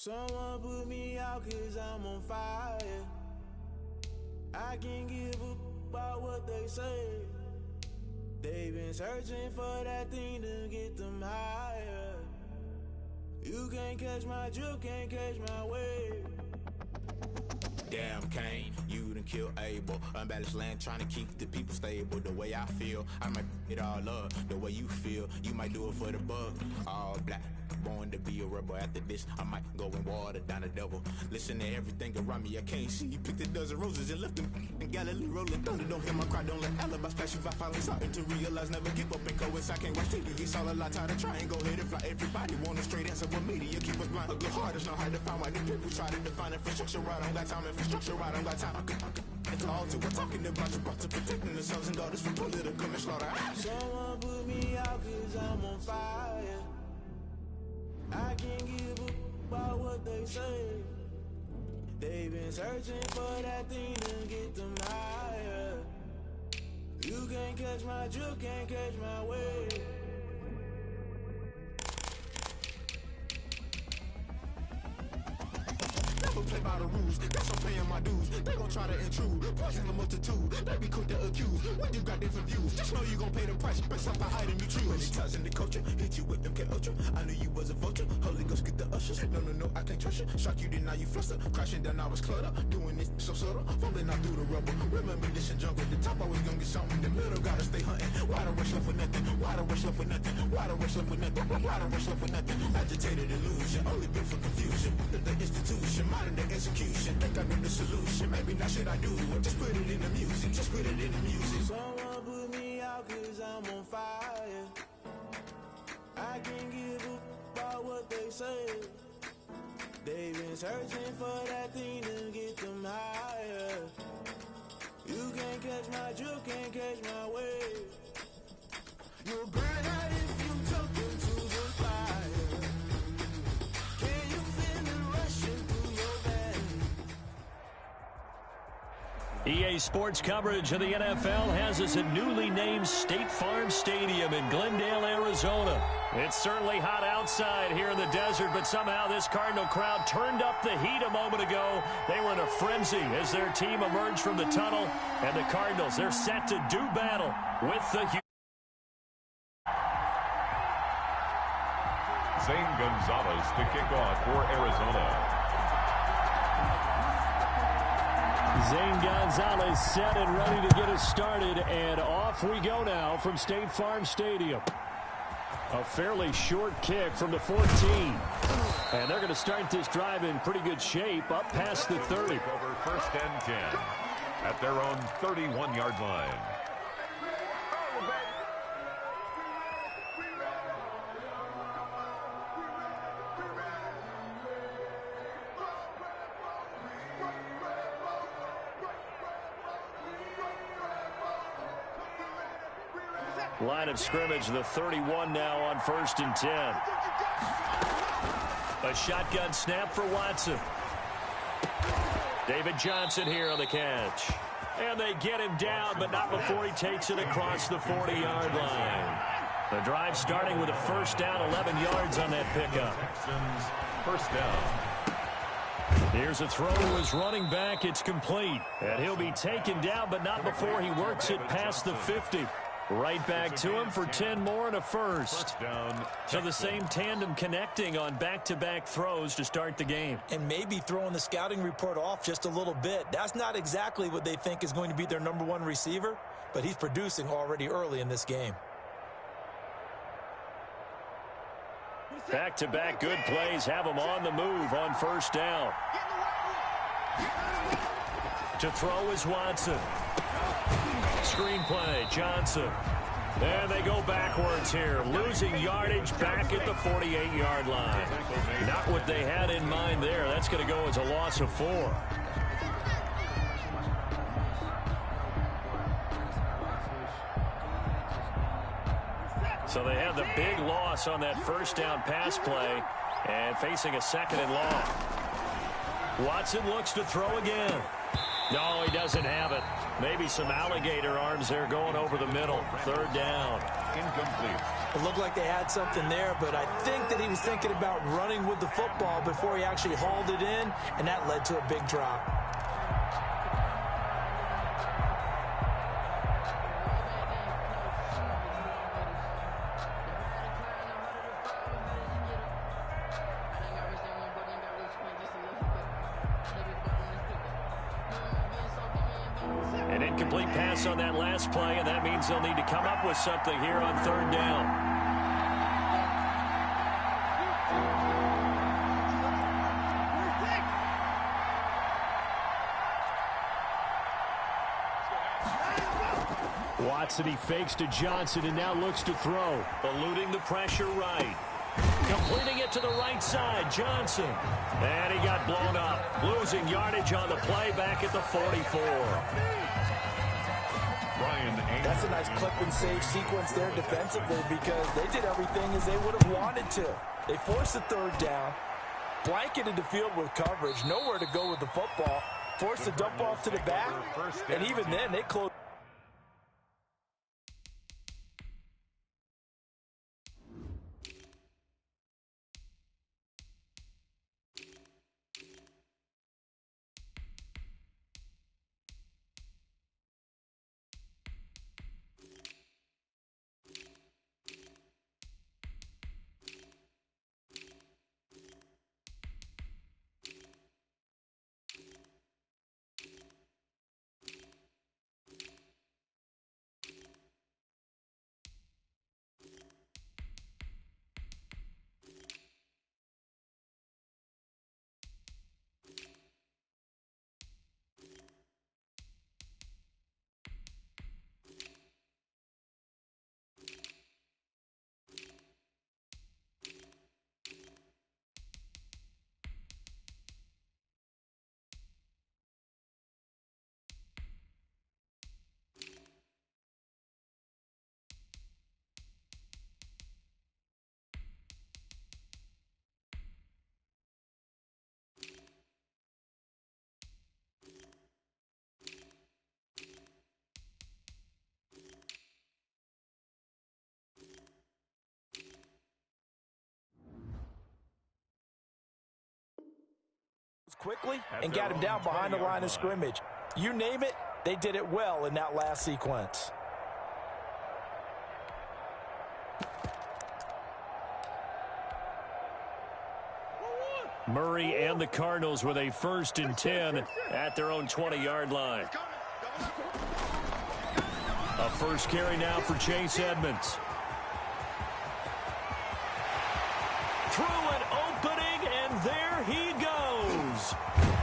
Someone put me out 'cause I'm on fire. I can't give a about what they say. They've been searching for that thing to get them higher. You can't catch my drift, can't catch my wave. Damn, Kane, you done killed Abel. Unbalanced land, trying to keep the people stable. The way I feel, I might it all up. The way you feel, you might do it for the buck. All black, born to be a rebel. After this, I might go and water down the devil. Listen to everything around me, I can't see. You picked a dozen roses and left them in Galilee rolling thunder. Don't hear my cry, don't let alibis flash. If I finally starting to realize, never give up and coincide. Can't watch TV, it's all a lot. Tired of trying, go ahead and fly. Everybody want a straight answer, but media keep us blind. A good heart is not hard to find. Why the people try to define infrastructure right? I don't got time, infrastructure right, I don't got time. I could it's all to we're talking about to protecting the sons and daughters from political and slaughter. Someone put me out 'cause I'm on fire. I can't give a about what they say. They've been searching for that thing to get them higher. You can't catch my drift, can't catch my wave. Never play by the rules, that's I'm paying my dues. They gon' try to intrude, poison the multitude. They be quick to accuse, when you got different views. Just know you gon' pay the price, based off the item you choose. Many times in the culture, hit you with MK Ultra. I knew you was a vulture, Holy Ghost get the ushers. No, I can't trust you. Shock you, then now you fluster. Crashing down, I was clutter. Doing this so subtle, falling out through the rubble. Remember this and jump at the top, I was gonna get something in the middle. Gotta stay hunting. Why the rush left for nothing? Why the rush left for nothing? Why the rush left for nothing? Why the rush left for nothing? Agitated illusion, only built for confusion. The institution, modern day execution. Think I know the solution. Maybe not shit I do. Just put it in the music. Just put it in the music. Someone put me out 'cause I'm on fire. I can't give a about what they say. They've been searching for that thing to get them higher. You can't catch my drift, can't catch my wave. You'll burn out if you jump into the fire. Can you feel it rushing through your veins? EA Sports coverage of the NFL has us at newly named State Farm Stadium in Glendale, Arizona. It's certainly hot outside here in the desert, but somehow this Cardinal crowd turned up the heat a moment ago. They were in a frenzy as their team emerged from the tunnel, and the Cardinals, they're set to do battle with the Zane Gonzalez to kick off for Arizona. Zane Gonzalez set and ready to get us started, and off we go now from State Farm Stadium. A fairly short kick from the 14. And they're going to start this drive in pretty good shape, up past the 30. Over 1st and 10 at their own 31-yard line. Line of scrimmage, the 31 now on 1st and 10. A shotgun snap for Watson. David Johnson here on the catch. And they get him down, but not before he takes it across the 40-yard line. The drive starting with a first down, 11 yards on that pickup. Texans, first down. Here's a throw to his running back. It's complete. And he'll be taken down, but not before he works it past the 50. Right back to him for 10 more and a first. So the same tandem connecting on back-to-back throws to start the game. And maybe throwing the scouting report off just a little bit. That's not exactly what they think is going to be their number one receiver, but he's producing already early in this game. Back-to-back good plays have him on the move on first down. To throw is Watson. Screenplay, Johnson. And they go backwards here, losing yardage back at the 48-yard line. Not what they had in mind there. That's going to go as a loss of 4. So they had the big loss on that first down pass play and facing a 2nd and long. Watson looks to throw again. No, he doesn't have it. Maybe some alligator arms there going over the middle. Third down. Incomplete. It looked like they had something there, but I think that he was thinking about running with the football before he actually hauled it in, and that led to a big drop. An incomplete pass on that last play, and that means they'll need to come up with something here on third down. Watson, he fakes to Johnson and now looks to throw. Eluding the pressure right. Completing it to the right side, Johnson. And he got blown up. Losing yardage on the play back at the 44. That's a nice clip and save sequence there defensively because they did everything as they would have wanted to. They forced the third down, blanketed the field with coverage, nowhere to go with the football, forced the dump off to the back, and even then they closed. Quickly and got him down behind the line of scrimmage. You name it, they did it well in that last sequence. Murray and the Cardinals with a 1st and 10 at their own 20-yard line. A first carry now for Chase Edmonds. Through an opening, and there he goes.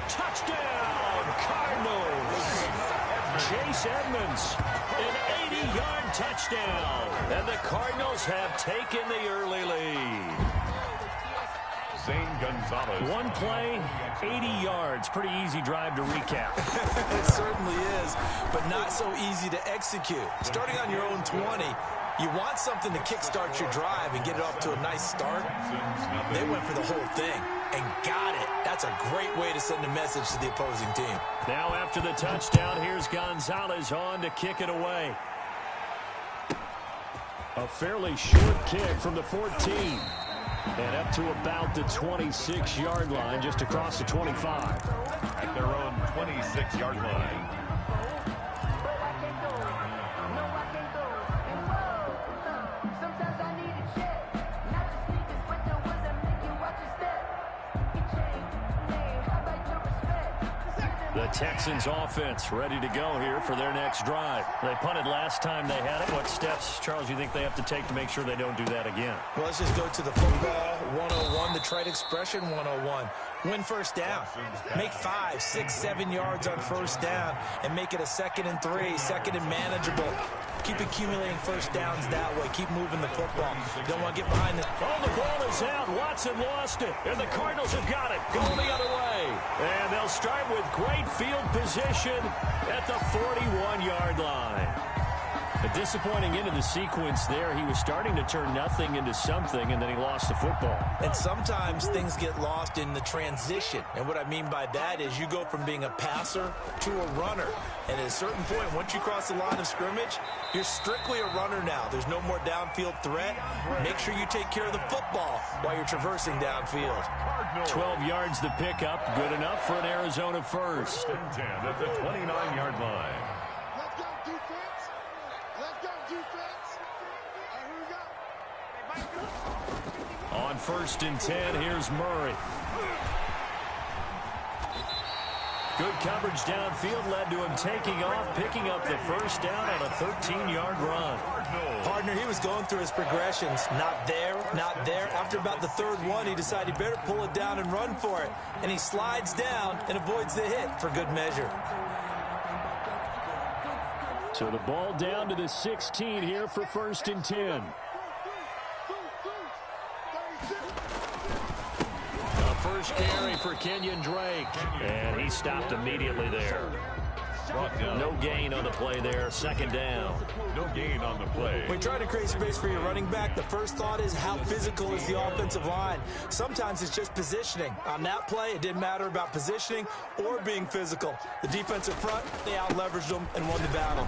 Touchdown, Cardinals. Chase Edmonds, an 80-yard touchdown. And the Cardinals have taken the early lead. Gonzalez. One play, 80 yards. Pretty easy drive to recap. It certainly is, but not so easy to execute. Starting on your own 20, you want something to kickstart your drive and get it off to a nice start. They went for the whole thing and got it. That's a great way to send a message to the opposing team. Now after the touchdown, here's Gonzalez on to kick it away. A fairly short kick from the 14. And up to about the 26-yard line, just across the 25. At their own 26-yard line. The Texans offense ready to go here for their next drive. They punted last time they had it. What steps, Charles, you think they have to take to make sure they don't do that again? Well, let's just go to the football 101, the trade expression 101. Win first down. Make 5, 6, 7 yards on first down and make it a 2nd and 3, 2nd and manageable. Keep accumulating first downs that way. Keep moving the football. Don't want to get behind the... Oh, the ball is out. Watson lost it. And the Cardinals have got it. Going the other way. And they'll start with great field position at the 41-yard line. A disappointing end of the sequence there. He was starting to turn nothing into something, and then he lost the football. And sometimes things get lost in the transition. And what I mean by that is you go from being a passer to a runner. And at a certain point, once you cross the line of scrimmage, you're strictly a runner now. There's no more downfield threat. Make sure you take care of the football while you're traversing downfield. 12 yards the pickup. Good enough for an Arizona first. 10 at the 29-yard line. Let's go, defense. Let's go, defense. All right, here we go. On 1st and 10, here's Murray. Good coverage downfield led to him taking off, picking up the first down on a 13-yard run. Partner, he was going through his progressions. Not there, not there. After about the third one, he decided he better pull it down and run for it. And he slides down and avoids the hit for good measure. So the ball down to the 16 here for 1st and 10. First carry for Kenyon Drake, and he stopped immediately there. No gain on the play there. 2nd down. No gain on the play. When trying to create space for your running back, the first thought is how physical is the offensive line. Sometimes it's just positioning. On that play, it didn't matter about positioning or being physical. The defensive front, they out-leveraged them and won the battle.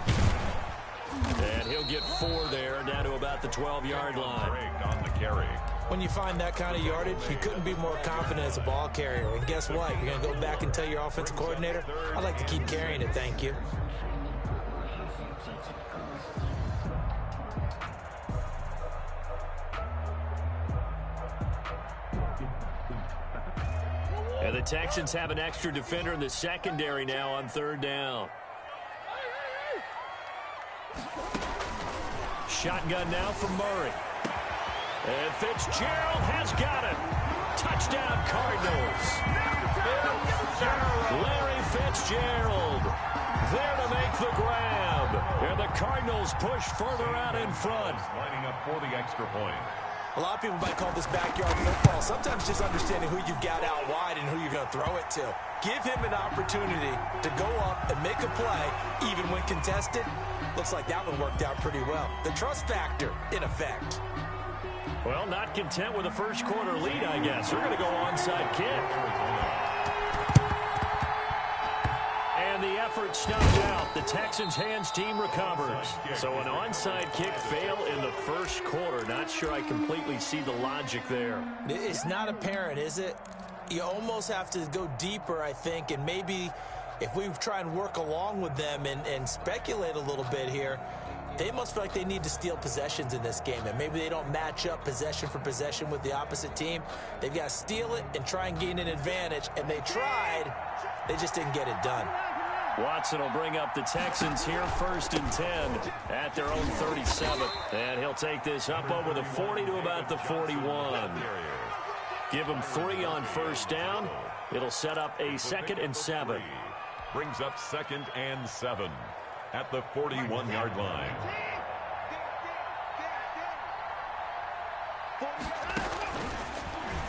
And he'll get 4 there, down to about the 12-yard line. Drake on the carry. When you find that kind of yardage, you couldn't be more confident as a ball carrier. And guess what? You're going to go back and tell your offensive coordinator, I'd like to keep carrying it, thank you. And the Texans have an extra defender in the secondary now on 3rd down. Shotgun now from Murray. And Fitzgerald has got it. Touchdown, Cardinals. Larry Fitzgerald there to make the grab. And the Cardinals push further out in front. Lining up for the extra point. A lot of people might call this backyard football. Sometimes just understanding who you've got out wide and who you're going to throw it to. Give him an opportunity to go up and make a play, even when contested. Looks like that one worked out pretty well. The trust factor, in effect. Well, not content with a first quarter lead, I guess. We're going to go onside kick. And the effort snuffed out. The Texans' hands team recovers. So an onside kick fail in the first quarter. Not sure I completely see the logic there. It's not apparent, is it? You almost have to go deeper, I think, and maybe if we try and work along with them and speculate a little bit here, they must feel like they need to steal possessions in this game, and maybe they don't match up possession for possession with the opposite team. They've got to steal it and try and gain an advantage, and they tried. They just didn't get it done. Watson will bring up the Texans here, 1st and 10 at their own 37. And he'll take this up over the 40 to about the 41. Give him 3 on 1st down. It'll set up a 2nd and 7. Brings up 2nd and 7 at the 41-yard line.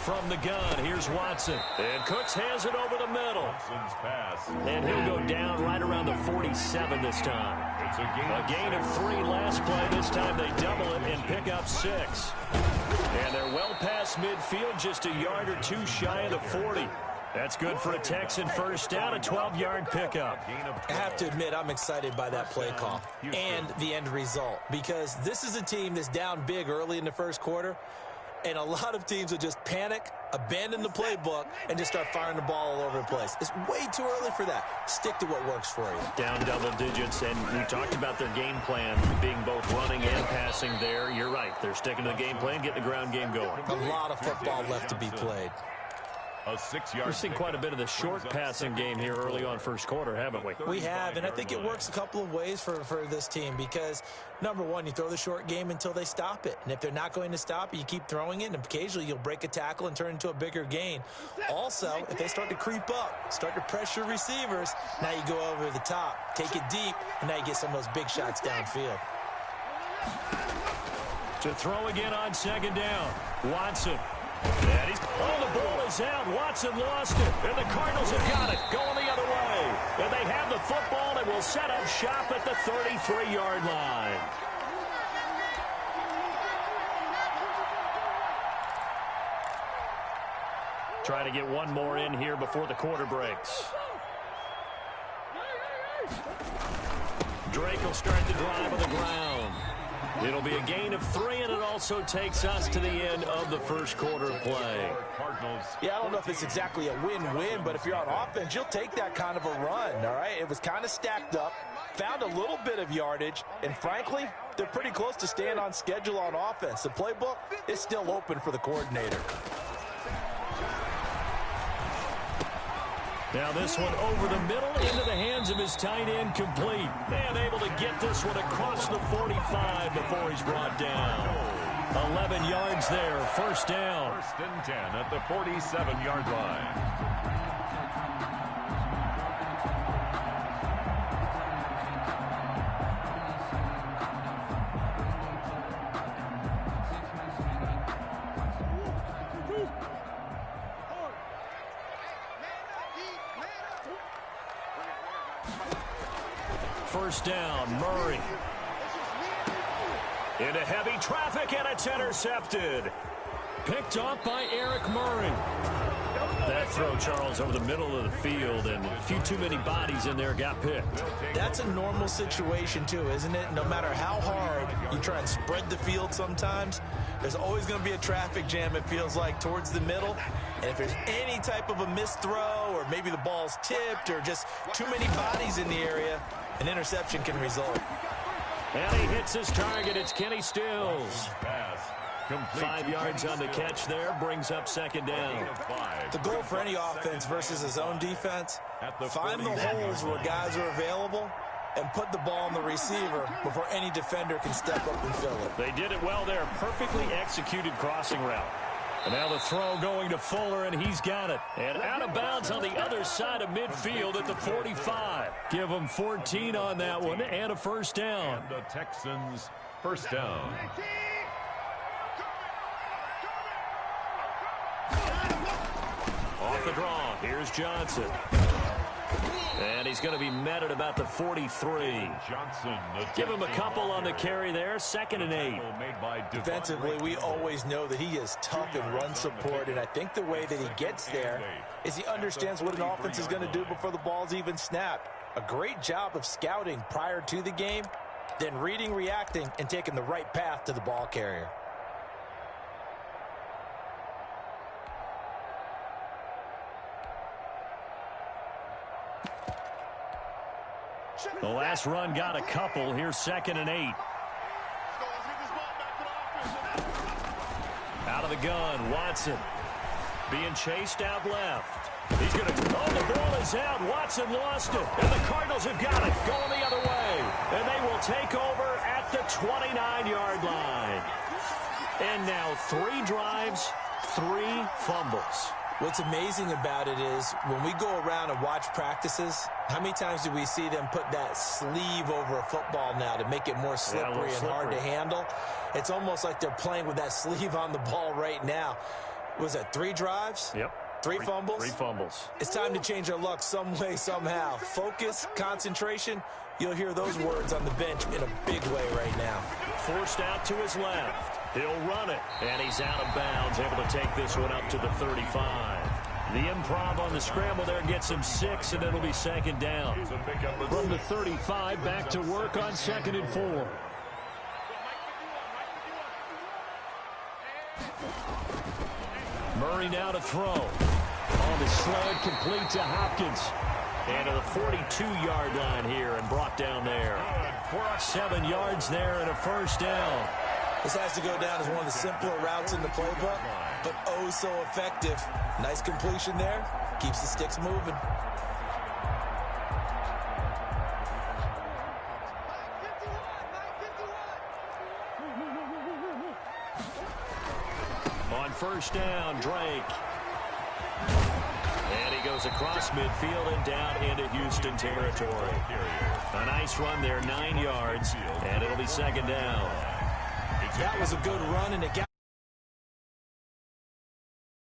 From the gun, here's Watson. And Cooks has it over the middle. Watson's pass. And he'll go down right around the 47 this time. It's a gain of 3 last play. This time they double it and pick up 6. And they're well past midfield, just a yard or 2 shy of the 40. That's good for a Texan first down, a 12-yard pickup. I have to admit, I'm excited by that play call and the end result, because this is a team that's down big early in the first quarter, and a lot of teams will just panic, abandon the playbook, and just start firing the ball all over the place. It's way too early for that. Stick to what works for you. Down double digits, and we talked about their game plan being both running and passing there. You're right. They're sticking to the game plan, getting the ground game going. A lot of football left to be played. A 6-yard. We've seen quite a bit of the short passing game here early on first quarter, haven't we? We have, and I think it works a couple of ways for this team because, number one, you throw the short game until they stop it. And if they're not going to stop it, you keep throwing it, and occasionally you'll break a tackle and turn into a bigger gain. Also, if they start to creep up, start to pressure receivers, now you go over the top, take it deep, and now you get some of those big shots downfield. To throw again on 2nd down. Watson. And the ball is is out. Watson lost it, and the Cardinals have got it, going the other way. And they have the football and will set up shop at the 33-yard line. Trying to get one more in here before the quarter breaks. Drake will start the drive on the ground. It'll be a gain of 3, and it also takes us to the end of the first quarter of play. Yeah, I don't know if it's exactly a win-win, but if you're on offense, you'll take that kind of a run, all right? It was kind of stacked up, found a little bit of yardage, and frankly, they're pretty close to staying on schedule on offense. The playbook is still open for the coordinator. Now this one over the middle into the hands of his tight end, complete. And able to get this one across the 45 before he's brought down. 11 yards there, first down. First and 10 at the 47-yard line. First down, Murray. Into heavy traffic, and it's intercepted. Picked off by Eric Murray. That throw, Charles, over the middle of the field, and a few too many bodies in there got picked. That's a normal situation, too, isn't it? No matter how hard you try and spread the field sometimes, there's always going to be a traffic jam, it feels like, towards the middle. And if there's any type of a missed throw, or maybe the ball's tipped, or just too many bodies in the area, an interception can result. And he hits his target. It's Kenny Stills. 5 yards on the catch there, brings up second down. The goal for any offense versus his own defense, find the holes where guys are available and put the ball on the receiver before any defender can step up and fill it. They did it well there. Perfectly executed crossing route. And now the throw going to Fuller, and he's got it. And out of bounds on the other side of midfield at the 45. Give him 14 on that one and a first down. And the Texans first down. Off the draw, here's Johnson. And he's going to be met at about the 43. Johnson. Give him a couple on the carry there, 2nd and 8. Defensively, we always know that he is tough in run support, and I think the way that he gets there is he understands what an offense is going to do before the ball's even snapped. A great job of scouting prior to the game, then reading, reacting, and taking the right path to the ball carrier. The last run got a couple. Here's 2nd and 8. Out of the gun, Watson. Being chased out left. He's going to... Oh, the ball is out. Watson lost it. And the Cardinals have got it. Going the other way. And they will take over at the 29-yard line. And now 3 drives, 3 fumbles. What's amazing about it is when we go around and watch practices, how many times do we see them put that sleeve over a football now to make it more slippery and hard to handle? It's almost like they're playing with that sleeve on the ball right now. Was that 3 drives? Yep. 3 fumbles? 3 fumbles. It's time to change our luck some way, somehow. Focus, concentration, you'll hear those words on the bench in a big way right now. Forced out to his left. He'll run it, and he's out of bounds, able to take this one up to the 35. The improv on the scramble there gets him 6, and it'll be 2nd down. From the 35, back to work on 2nd and 4. Murray now to throw. On the slant, complete to Hopkins. And to the 42-yard line here and brought down there. 7 yards there and a first down. This has to go down as one of the simpler routes in the playbook, but oh so effective. Nice completion there. Keeps the sticks moving. On first down, Drake. And he goes across midfield and down into Houston territory. A nice run there, 9 yards, and it'll be 2nd down. That was a good run, and it got